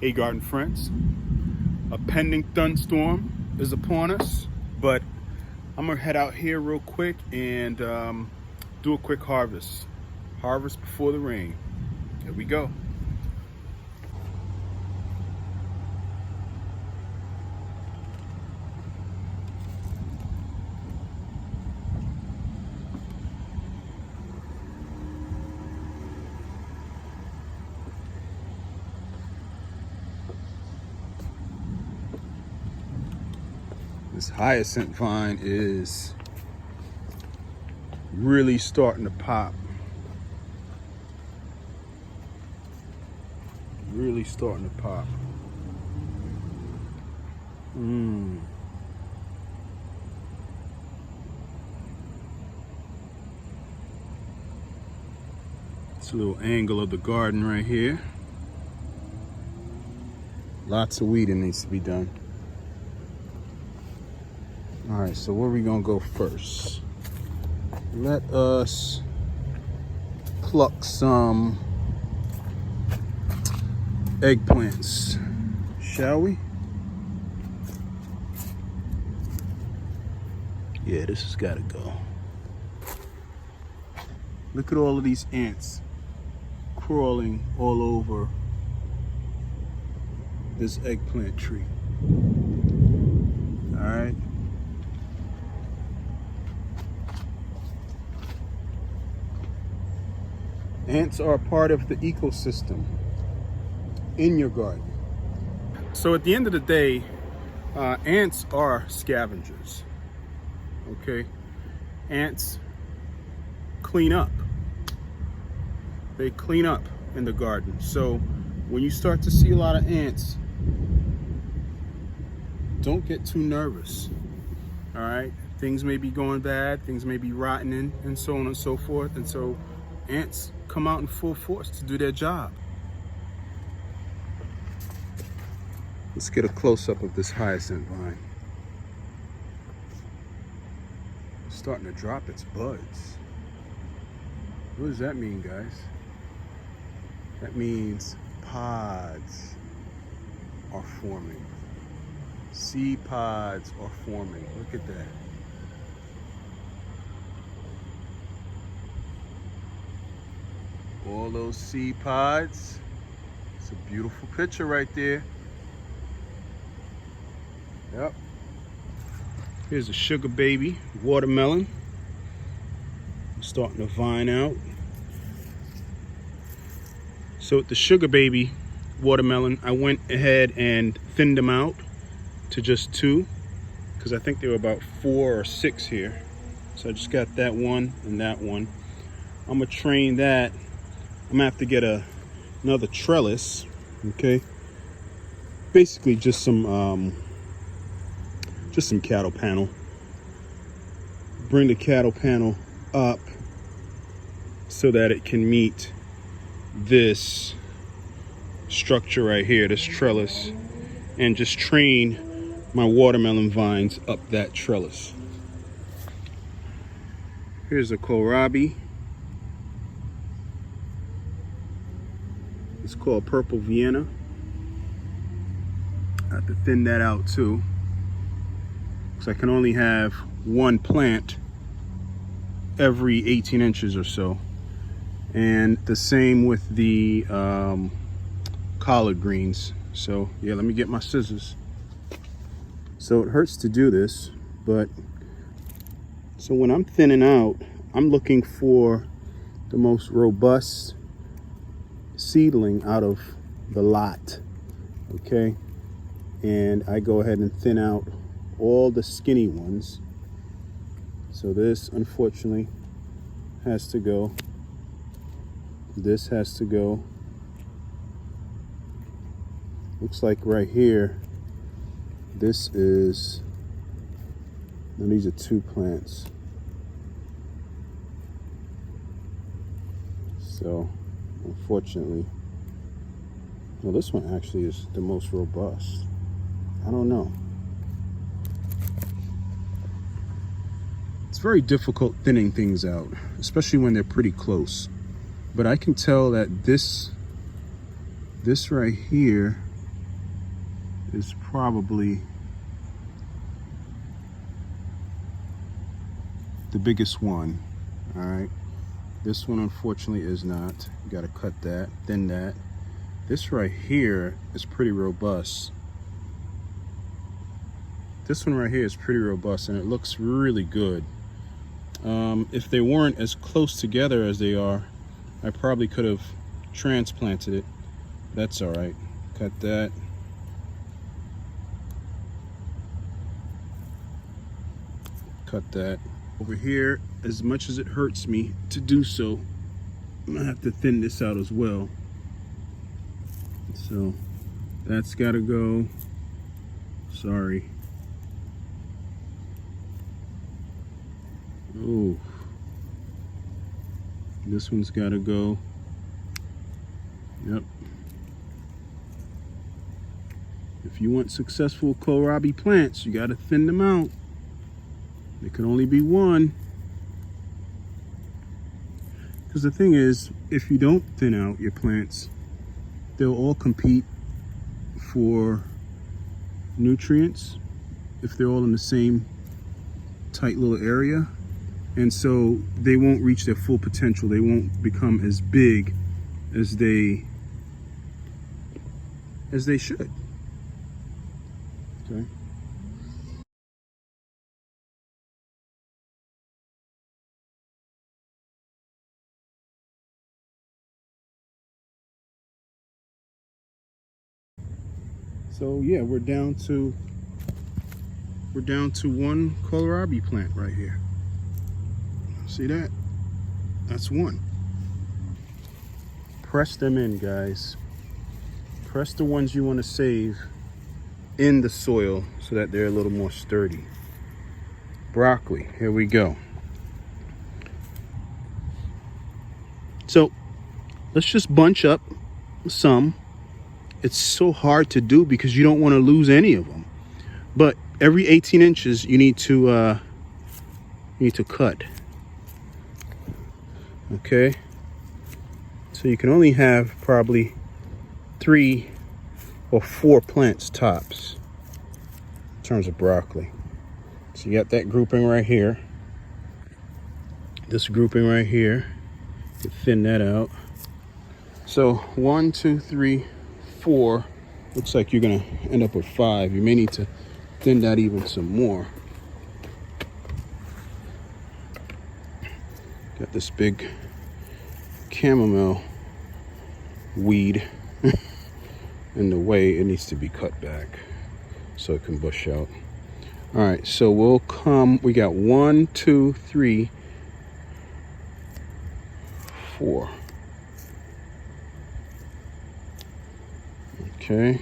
Hey garden friends, a pending thunderstorm is upon us, but I'm gonna head out here real quick and do a quick harvest. Harvest before the rain. Here we go. This hyacinth vine is really starting to pop. Really starting to pop. It's a little angle of the garden right here. Lots of weeding needs to be done. All right, so where are we gonna go first? Let us pluck some eggplants, shall we? Yeah, this has gotta go. Look at all of these ants crawling all over this eggplant tree. All right. Ants are a part of the ecosystem in your garden. So at the end of the day, ants are scavengers, okay? Ants clean up. They clean up in the garden. So when you start to see a lot of ants, don't get too nervous, all right? Things may be going bad, things may be rotting and so on and so forth. And so ants come out in full force to do their job. Let's get a close-up of this hyacinth vine. It's starting to drop its buds. What does that mean, guys? That means pods are forming. Seed pods are forming. Look at that. All those seed pods. It's a beautiful picture right there. Yep. Here's a sugar baby watermelon. Starting to vine out. So with the sugar baby watermelon, I went ahead and thinned them out to just 2, because I think there were about 4 or 6 here. So I just got that one and that one. I'm gonna train that. I'm gonna have to get another trellis, okay? Basically just some cattle panel. Bring the cattle panel up so that it can meet this structure right here, this trellis, and just train my watermelon vines up that trellis. Here's a kohlrabi. It's called Purple Vienna. I have to thin that out too, because I can only have one plant every 18 inches or so. And the same with the collard greens. So yeah, let me get my scissors. So it hurts to do this, but so when I'm thinning out, I'm looking for the most robust seedling out of the lot, okay? And I go ahead and thin out all the skinny ones. So this unfortunately has to go. This has to go. Looks like right here, this is, and these are 2 plants. So unfortunately, well, this one actually is the most robust. I don't know. It's very difficult thinning things out, especially when they're pretty close. But I can tell that this right here is probably the biggest one. All right, this one unfortunately is not. You got to cut that, thin that. This right here is pretty robust. This one right here is pretty robust and it looks really good. If they weren't as close together as they are, I probably could have transplanted it. That's all right. Cut that. Cut that. Over here, as much as it hurts me to do so, I'm gonna have to thin this out as well. So that's gotta go. Sorry. Oh, this one's gotta go. Yep. If you want successful kohlrabi plants, you gotta thin them out. There can only be one. Because the thing is, if you don't thin out your plants, they'll all compete for nutrients if they're all in the same tight little area. And so they won't reach their full potential. They won't become as big as they should. Okay. So yeah, we're down to one kohlrabi plant right here. See that? That's one. Press them in, guys. Press the ones you want to save in the soil so that they're a little more sturdy. Broccoli, here we go. So let's just bunch up some. It's so hard to do because you don't want to lose any of them. But every 18 inches you need to cut. Okay, so you can only have probably 3 or 4 plants tops in terms of broccoli. So you got that grouping right here, this grouping right here. You thin that out. So 1, 2, 3, 4. Looks like you're gonna end up with 5. You may need to thin that even some more. Got this big chamomile weed in the way. It needs to be cut back so it can bush out. All right, so we got 1, 2, 3, 4. Okay.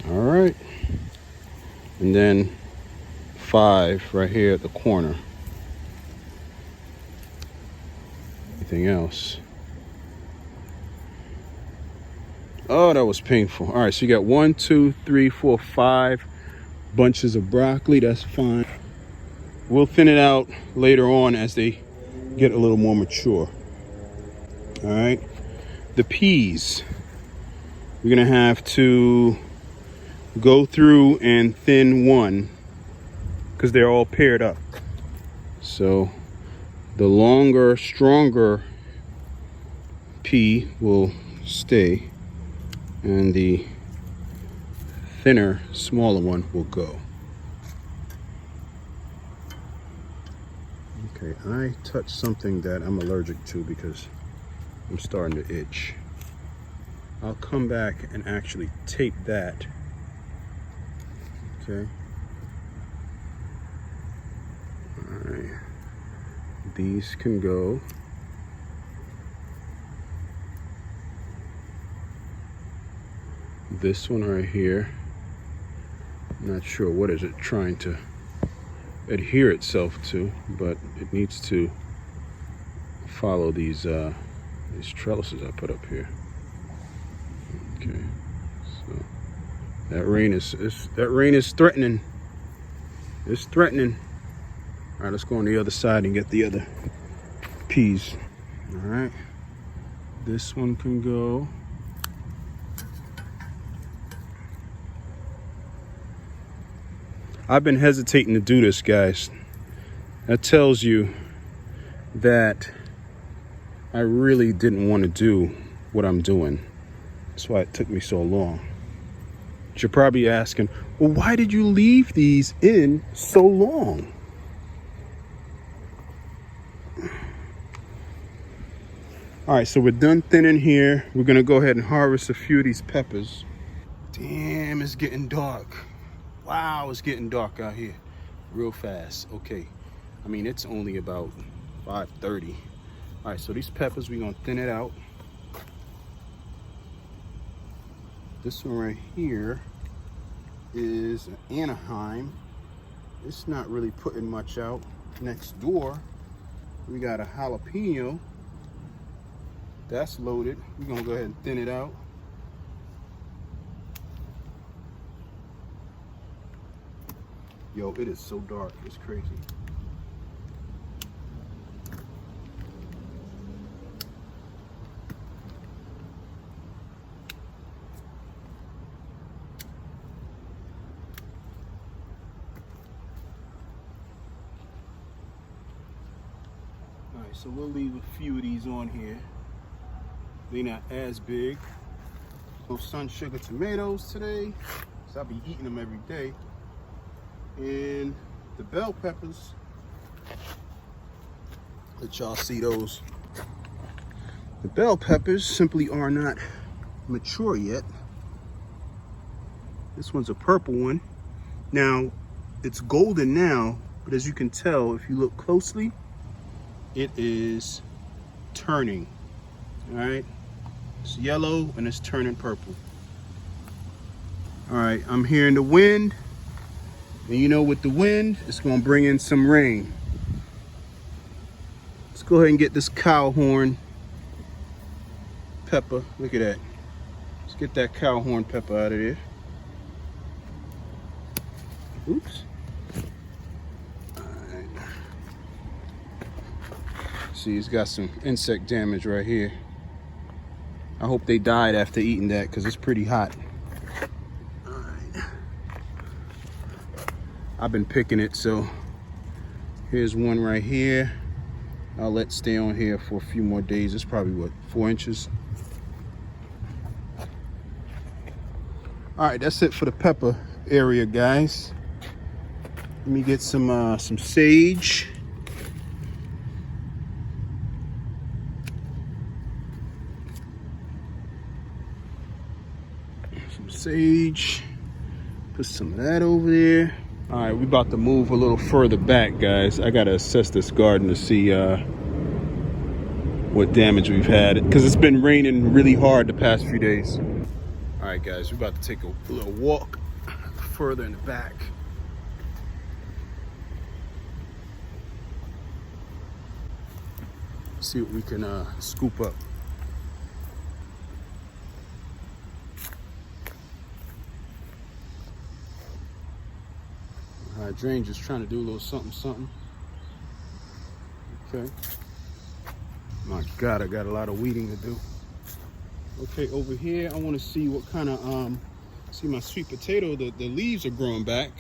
All right. And then 5 right here at the corner. Anything else? Oh, that was painful. All right, so you got 1, 2, 3, 4, 5 bunches of broccoli. That's fine. We'll thin it out later on as they get a little more mature. All right. The peas, we're gonna have to go through and thin one because they're all paired up. So the longer, stronger pea will stay and the thinner, smaller one will go. Okay, I touched something that I'm allergic to because I'm starting to itch. I'll come back and actually tape that. Okay. All right. These can go. This one right here, I'm not sure what is it trying to adhere itself to, but it needs to follow these trellises I put up here. Okay, so that rain is threatening. It's threatening. All right, let's go on the other side and get the other peas. All right, this one can go. I've been hesitating to do this, guys. That tells you that I really didn't want to do what I'm doing. That's why it took me so long. But you're probably asking, well, why did you leave these in so long? All right, so we're done thinning here. We're gonna go ahead and harvest a few of these peppers. Damn, it's getting dark. Wow, it's getting dark out here real fast. Okay, I mean, it's only about 5:30. All right, so these peppers, we're gonna thin it out. This one right here is an Anaheim. It's not really putting much out. Next door, we got a jalapeno. That's loaded. We're gonna go ahead and thin it out. Yo, it is so dark, it's crazy. All right, so we'll leave a few of these on here. They're not as big. No sun sugar tomatoes today, so I'll be eating them every day. And the bell peppers, let y'all see those. The bell peppers simply are not mature yet. This one's a purple one. Now, it's golden now, but as you can tell, if you look closely, it is turning, all right? It's yellow and it's turning purple. All right, I'm hearing the wind. And you know, with the wind, it's gonna bring in some rain. Let's go ahead and get this cow horn pepper. Look at that. Let's get that cow horn pepper out of there. Oops. All right. See, it's got some insect damage right here. I hope they died after eating that because it's pretty hot. All right. I've been picking it, so here's one right here. I'll let stay on here for a few more days. It's probably, what, 4 inches? All right, that's it for the pepper area, guys. Let me get some sage. Some sage. Put some of that over there. All right, we're about to move a little further back, guys. I gotta assess this garden to see what damage we've had, because it's been raining really hard the past few days. All right, guys, we're about to take a little walk further in the back. See what we can scoop up. Hydrangea just trying to do a little something. Okay. My God, I got a lot of weeding to do. Okay, over here, I want to see what kind of, see my sweet potato, the leaves are growing back.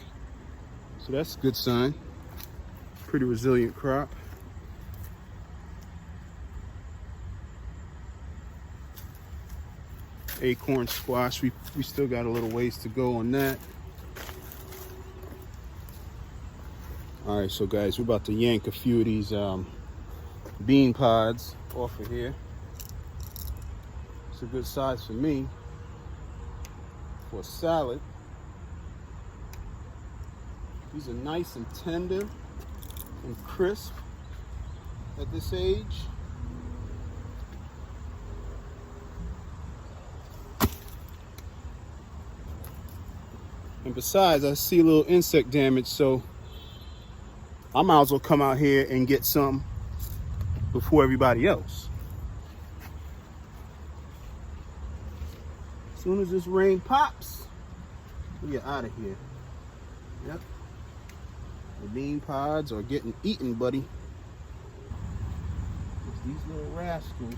So that's a good sign. Pretty resilient crop. Acorn squash, we still got a little ways to go on that. All right, so guys, we're about to yank a few of these bean pods off of here. It's a good size for me for a salad. These are nice and tender and crisp at this age. And besides, I see a little insect damage, so I might as well come out here and get some before everybody else. As soon as this rain pops, we get out of here. Yep. The bean pods are getting eaten, buddy. these little rascals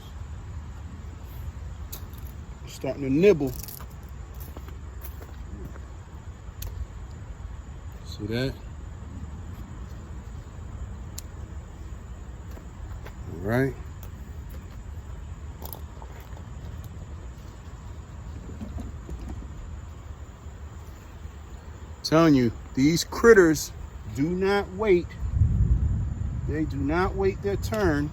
are starting to nibble. See that? All right. Telling you, these critters do not wait. They do not wait their turn.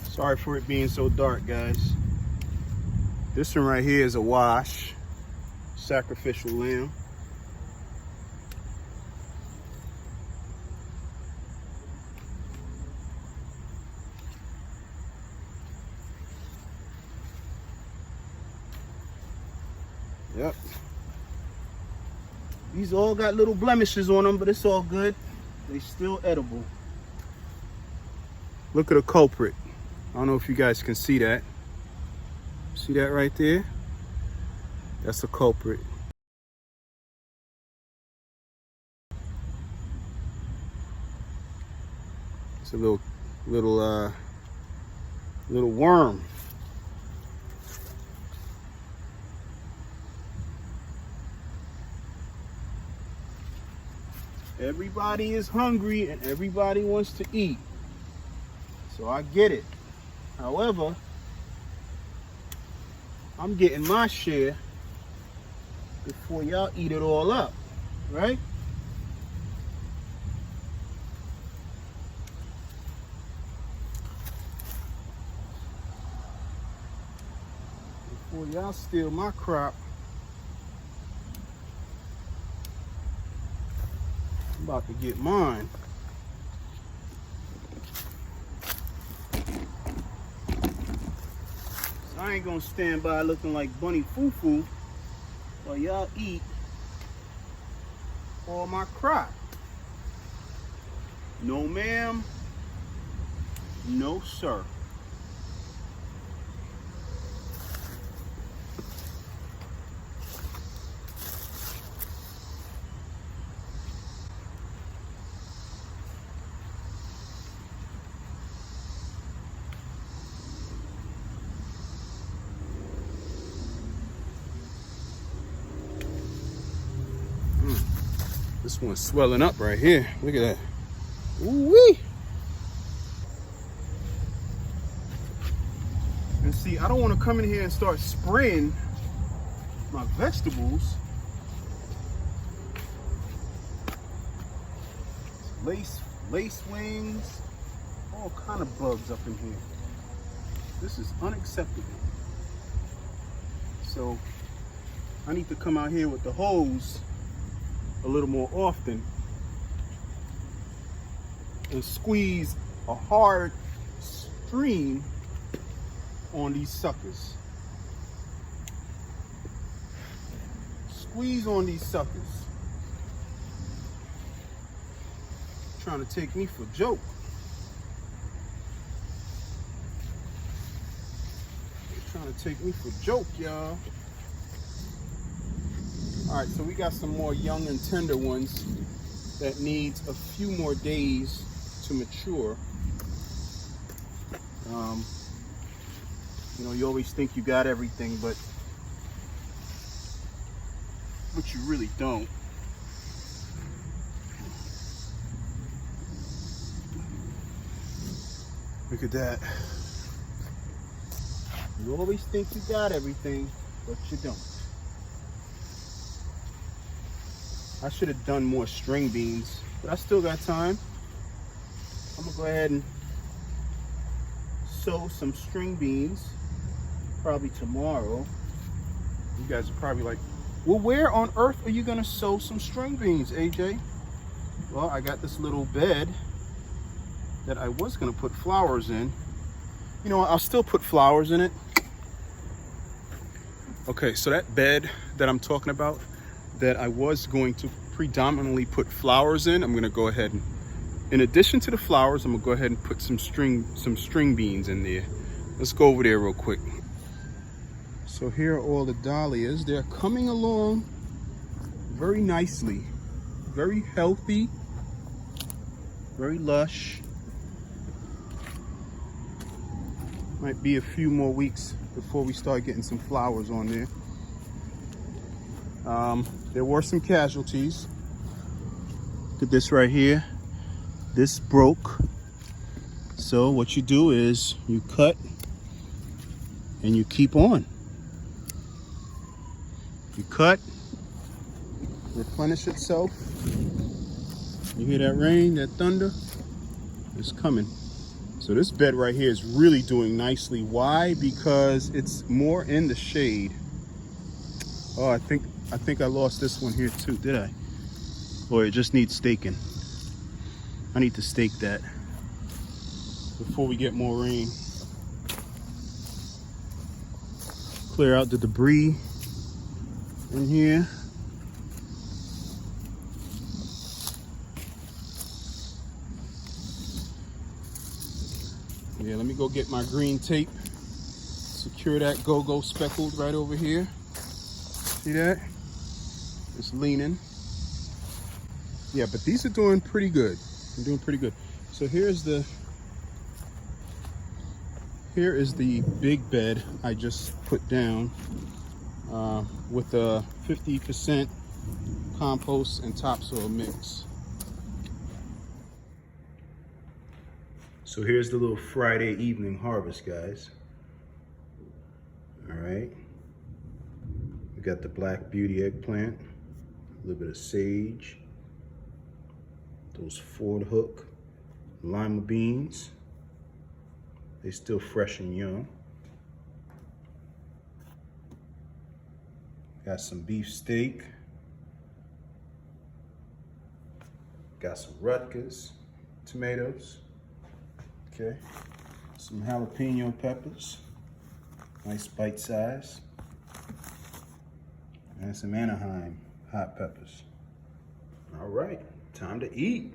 Sorry for it being so dark, guys. This one right here is a wash, sacrificial lamb. Yep. These all got little blemishes on them, but it's all good. They still edible. Look at the culprit. I don't know if you guys can see that. See that right there? That's the culprit. It's a little worm. Everybody is hungry and everybody wants to eat. So I get it. However, I'm getting my share before y'all eat it all up, right? Before y'all steal my crop, I'm about to get mine. So I ain't gonna stand by looking like Bunny Foo-Foo while y'all eat all my crop. No ma'am, no sir. This one's swelling up right here. Look at that. Ooh-wee. And see, I don't want to come in here and start spraying my vegetables. Lace wings, all kind of bugs up in here. This is unacceptable. So I need to come out here with the hose a little more often and squeeze a hard stream on these suckers. Squeeze on these suckers. Trying to take me for a joke. They're trying to take me for a joke, y'all. All right, so we got some more young and tender ones that needs a few more days to mature. You know, you always think you got everything, but you really don't. Look at that. You always think you got everything, but you don't. I should have done more string beans, but I still got time. I'm gonna go ahead and sow some string beans probably tomorrow. You guys are probably like, well, where on earth are you gonna sow some string beans, AJ? Well, I got this little bed that I was gonna put flowers in. You know what, I'll still put flowers in it. Okay, so that bed that I'm talking about, that I was going to predominantly put flowers in, I'm gonna go ahead and in addition to the flowers, I'm gonna go ahead and put some string beans in there. Let's go over there real quick. So here are all the dahlias. They're coming along very nicely, very healthy, very lush. Might be a few more weeks before we start getting some flowers on there. There were some casualties. Look at this right here. This broke. So what you do is you cut and you keep on. You cut, replenish itself. You hear that rain, that thunder? It's coming. So this bed right here is really doing nicely. Why? Because it's more in the shade. Oh, I think I lost this one here too, did I? Or it just needs staking. I need to stake that before we get more rain. Clear out the debris in here. Yeah, let me go get my green tape. Secure that go-go speckled right over here. See that? It's leaning. Yeah, but these are doing pretty good. I'm doing pretty good. So here is the big bed I just put down with a 50% compost and topsoil mix. So here's the little Friday evening harvest, guys. All right. We got the Black Beauty eggplant, a little bit of sage, those Ford Hook lima beans. They're still fresh and young. Got some beef steak. Got some Rutgers tomatoes. Okay. Some jalapeno peppers. Nice bite size. And some Anaheim hot peppers. All right, time to eat.